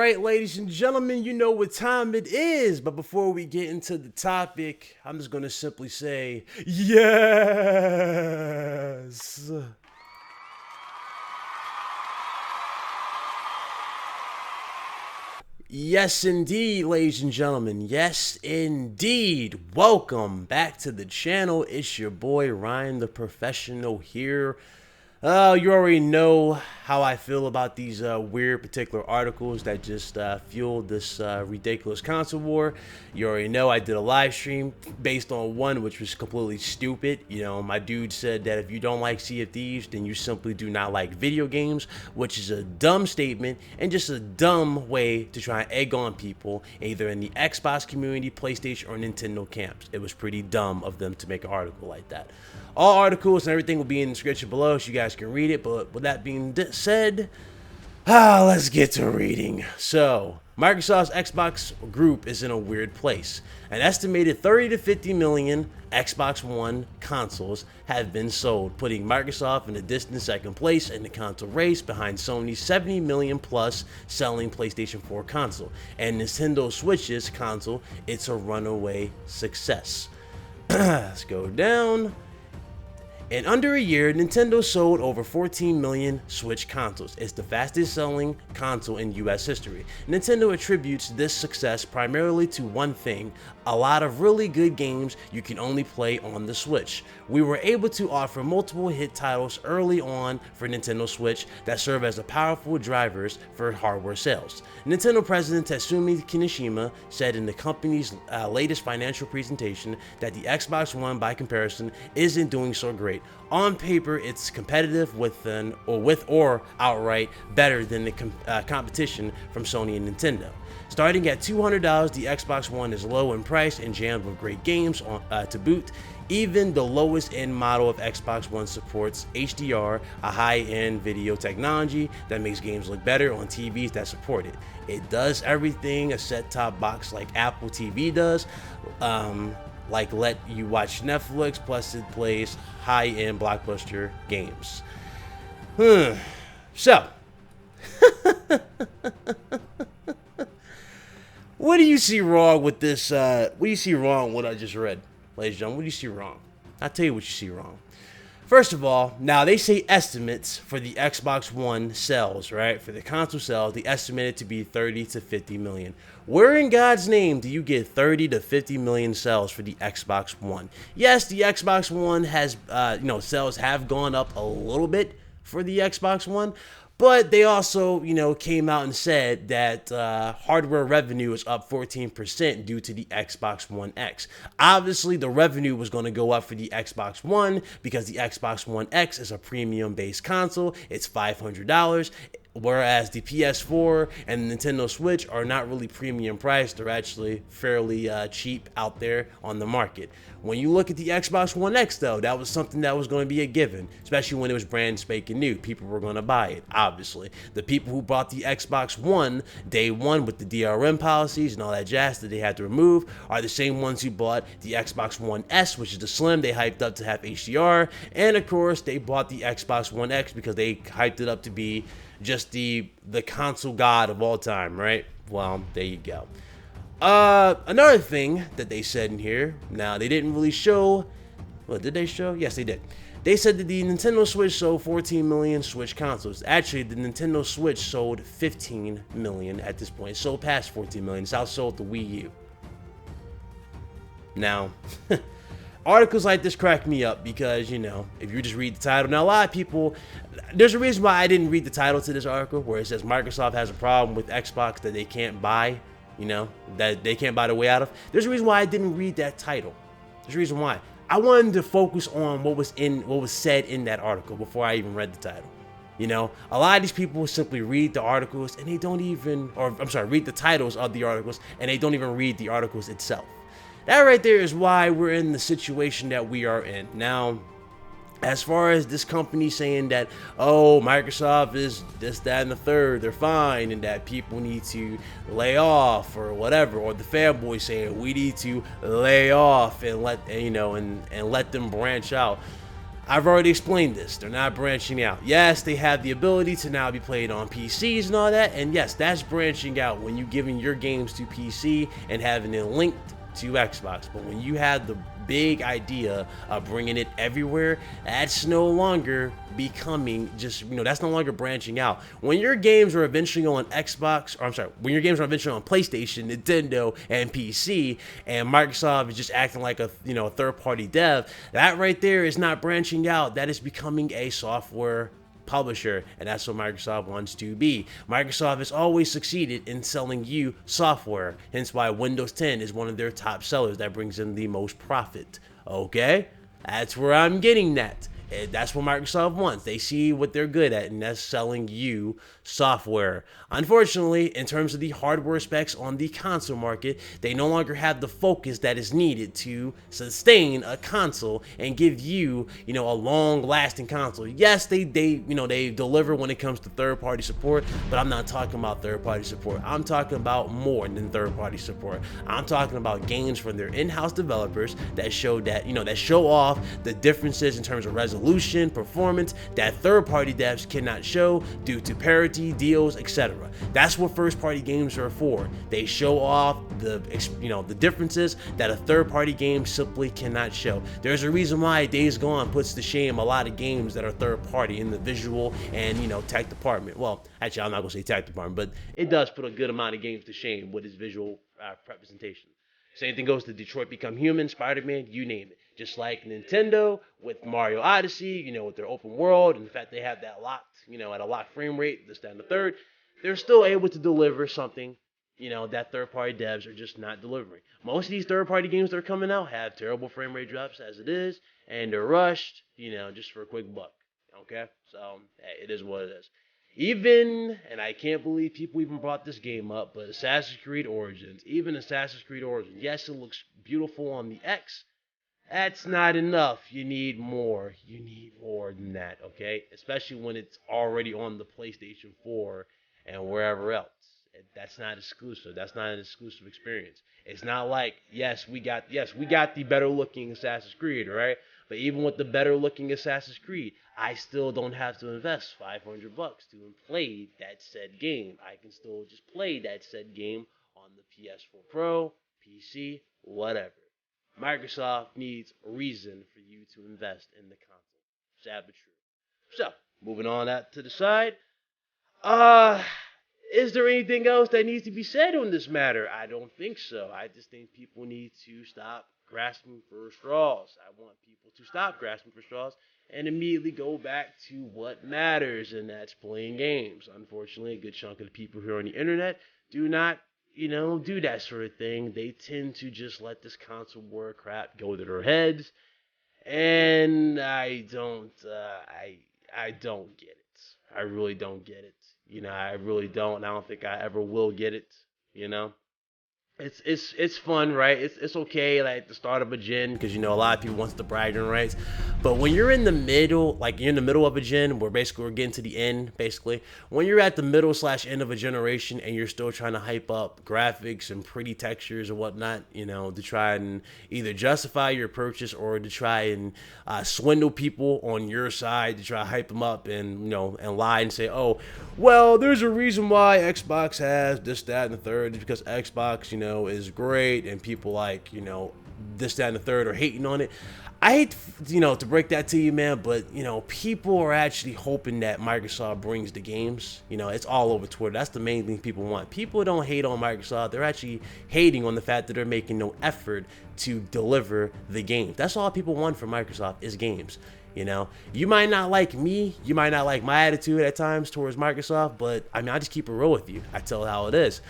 right, ladies and gentlemen, you know what time it is. But before we get into the topic, I'm just going to simply say, yes. Yes, indeed, ladies and gentlemen. Yes, indeed. Welcome back to the channel. It's your boy, Ryan the Professional here. You already know how I feel about these weird particular articles that just fueled this ridiculous console war. You already know I did a live stream based on one which was completely stupid. You know, my dude said that if you don't like Sea of Thieves, then you simply do not like video games, which is a dumb statement and just a dumb way to try and egg on people, either in the Xbox community, PlayStation, or Nintendo camps. It was pretty dumb of them to make an article like that. All articles and everything will be in the description below so you guys can read it. But with that being said, let's get to reading. So, Microsoft's Xbox group is in a weird place. An estimated 30 to 50 million Xbox One consoles have been sold, putting Microsoft in a distant second place in the console race behind Sony's 70 million plus selling PlayStation 4 console. And Nintendo Switch's console, it's a runaway success. Let's go down. In under a year, Nintendo sold over 14 million Switch consoles. It's the fastest selling console in US history. Nintendo attributes this success primarily to one thing: a lot of really good games you can only play on the Switch. We were able to offer multiple hit titles early on for Nintendo Switch that serve as powerful drivers for hardware sales. Nintendo President Tatsumi Kimishima said in the company's latest financial presentation that the Xbox One, by comparison, isn't doing so great. On paper, it's competitive with or outright better than the competition from Sony and Nintendo. Starting at $200, the Xbox One is low in price and jammed with great games to boot. Even the lowest end model of Xbox One supports HDR, a high-end video technology that makes games look better on TVs that support it. It does everything a set-top box like Apple TV does, like let you watch Netflix, plus it plays high-end blockbuster games. So, what do you see wrong with this? What do you see wrong with what I just read, ladies and gentlemen? What do you see wrong? I'll tell you what you see wrong. First of all, now they say estimates for the Xbox One sales, right? For the console sales, they estimate it to be 30 to 50 million. Where in God's name do you get 30 to 50 million sales for the Xbox One? Yes, the Xbox One has, sales have gone up a little bit for the Xbox One, but they also, came out and said that hardware revenue is up 14% due to the Xbox One X. Obviously, the revenue was going to go up for the Xbox One because the Xbox One X is a premium-based console. It's $500. Whereas the PS4 and the Nintendo Switch are not really premium priced. They're actually fairly cheap out there on the market. When you look at the Xbox One X, though, that was something that was going to be a given, especially when it was brand spanking new. People were going to buy it, obviously. The people who bought the Xbox One day one with the DRM policies and all that jazz that they had to remove are the same ones who bought the Xbox One S, which is the slim they hyped up to have HDR. And, of course, they bought the Xbox One X because they hyped it up to be just the console god of all time, right? Well, there you go. Another thing that they said in here, now they didn't really show, well, did they show? Yes, they did. They said that the Nintendo Switch sold 14 million Switch consoles. Actually, the Nintendo Switch sold 15 million at this point. It sold past 14 million. It's outsold the Wii U. Now, articles like this crack me up because, if you just read the title. Now, a lot of people, there's a reason why I didn't read the title to this article where it says Microsoft has a problem with Xbox that they can't buy, that they can't buy the way out of. There's a reason why I didn't read that title. There's a reason why. I wanted to focus on what was said in that article before I even read the title. A lot of these people simply read the articles and they don't even, read the titles of the articles and they don't even read the articles itself. That right there is why we're in the situation that we are in. Now, as far as this company saying that, oh, Microsoft is this, that, and the third, they're fine, and that people need to lay off or whatever, or the fanboys saying we need to lay off and let them branch out. I've already explained this. They're not branching out. Yes, they have the ability to now be played on PCs and all that. And yes, that's branching out when you're giving your games to PC and having it linked to Xbox. But when you have the big idea of bringing it everywhere, that's no longer becoming just, that's no longer branching out. When your games are eventually on Xbox, or I'm sorry, when your games are eventually on PlayStation, Nintendo, and PC, and Microsoft is just acting like a third-party dev, that right there is not branching out. That is becoming a software publisher, and that's what Microsoft wants to be. Microsoft has always succeeded in selling you software, hence why Windows 10 is one of their top sellers that brings in the most profit. Okay, that's where I'm getting that. That's what Microsoft wants. They see what they're good at, and that's selling you software. Unfortunately, in terms of the hardware specs on the console market, they no longer have the focus that is needed to sustain a console and give you, a long-lasting console. Yes, they deliver when it comes to third-party support, but I'm not talking about third-party support. I'm talking about more than third-party support. I'm talking about games from their in-house developers that show off the differences in terms of resolution, performance that third-party devs cannot show due to parity, deals, etc. That's what first-party games are for. They show off the differences that a third-party game simply cannot show. There's a reason why Days Gone puts to shame a lot of games that are third-party in the visual and tech department. Well, actually, I'm not gonna say tech department, but it does put a good amount of games to shame with its visual representation. Same thing goes to Detroit Become Human, Spider-Man, you name it. Just like Nintendo with Mario Odyssey, with their open world, and the fact they have that locked, at a locked frame rate, this, that, and the third, they're still able to deliver something, that third-party devs are just not delivering. Most of these third-party games that are coming out have terrible frame rate drops as it is, and they're rushed, just for a quick buck, okay? So, hey, it is what it is. And I can't believe people even brought this game up, but Assassin's Creed Origins, yes, it looks beautiful on the X. That's not enough. You need more. You need more than that, okay? Especially when it's already on the PlayStation 4 and wherever else. That's not exclusive. That's not an exclusive experience. It's not like, we got the better looking Assassin's Creed, right? But even with the better looking Assassin's Creed, I still don't have to invest $500 to play that said game. I can still just play that said game on the PS4 Pro, PC, whatever. Microsoft needs a reason for you to invest in the console. Sad but true. So, moving on that to the side. Is there anything else that needs to be said on this matter? I don't think so. I just think people need to stop grasping for straws. I want people to stop grasping for straws and immediately go back to what matters, and that's playing games. Unfortunately, a good chunk of the people here on the internet do not do that sort of thing. They tend to just let this console war crap go to their heads, and I don't get it. I really don't get it. I really don't. I don't think I ever will get it. It's fun, right? It's okay, like at the start of a gen, because a lot of people want the bragging rights. But when you're in the middle, like you're in the middle of a gen, where basically we're getting to the end, basically, when you're at the middle / end of a generation and you're still trying to hype up graphics and pretty textures and whatnot, to try and either justify your purchase or to try and swindle people on your side to try to hype them up and and lie and say, oh, well, there's a reason why Xbox has this, that, and the third. It's because Xbox, is great, and people like, this, that, and the third are hating on it. I hate, to break that to you, man, but, people are actually hoping that Microsoft brings the games. It's all over Twitter. That's the main thing people want. People don't hate on Microsoft. They're actually hating on the fact that they're making no effort to deliver the games. That's all people want from Microsoft is games. You might not like me. You might not like my attitude at times towards Microsoft, but, I just keep it real with you. I tell it how it is.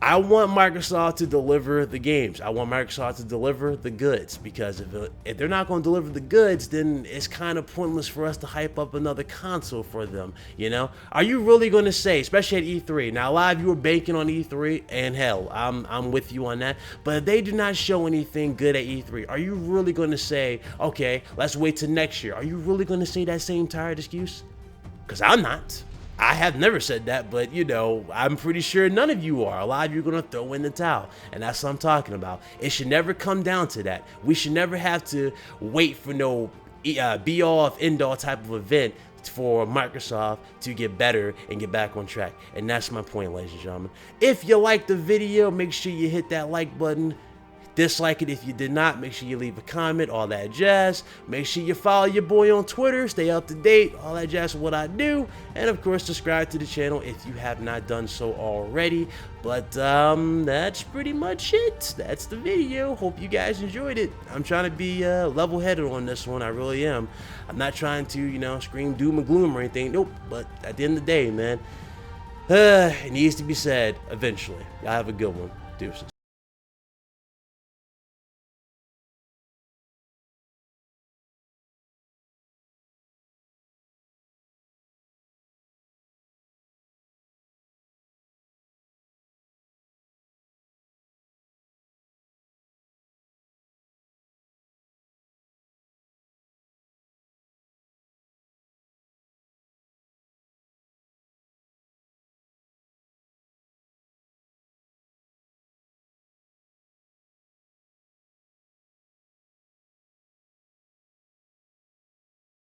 I want Microsoft to deliver the games. I want Microsoft to deliver the goods, because if they're not going to deliver the goods, then it's kind of pointless for us to hype up another console for them. Are you really going to say, especially at E3? Now, a lot of you are banking on E3, and hell, I'm with you on that. But if they do not show anything good at E3, are you really going to say, okay, let's wait till next year? Are you really going to say that same tired excuse? Because I'm not. I have never said that, but I'm pretty sure none of you are. A lot of you are going to throw in the towel, and that's what I'm talking about. It should never come down to that. We should never have to wait for no be all end all type of event for Microsoft to get better and get back on track. And that's my point, ladies and gentlemen. If you liked the video, make sure you hit that like button. Dislike it if you did not. Make sure you leave a comment, all that jazz. Make sure you follow your boy on Twitter, stay up to date, all that jazz is what I do. And of course, subscribe to the channel if you have not done so already. But that's pretty much it. That's the video. Hope you guys enjoyed it. I'm trying to be level-headed on this one. I really am. I'm not trying to, you know, scream doom and gloom or anything. Nope. But at the end of the day, man, it needs to be said eventually. Y'all have a good one. Deuces.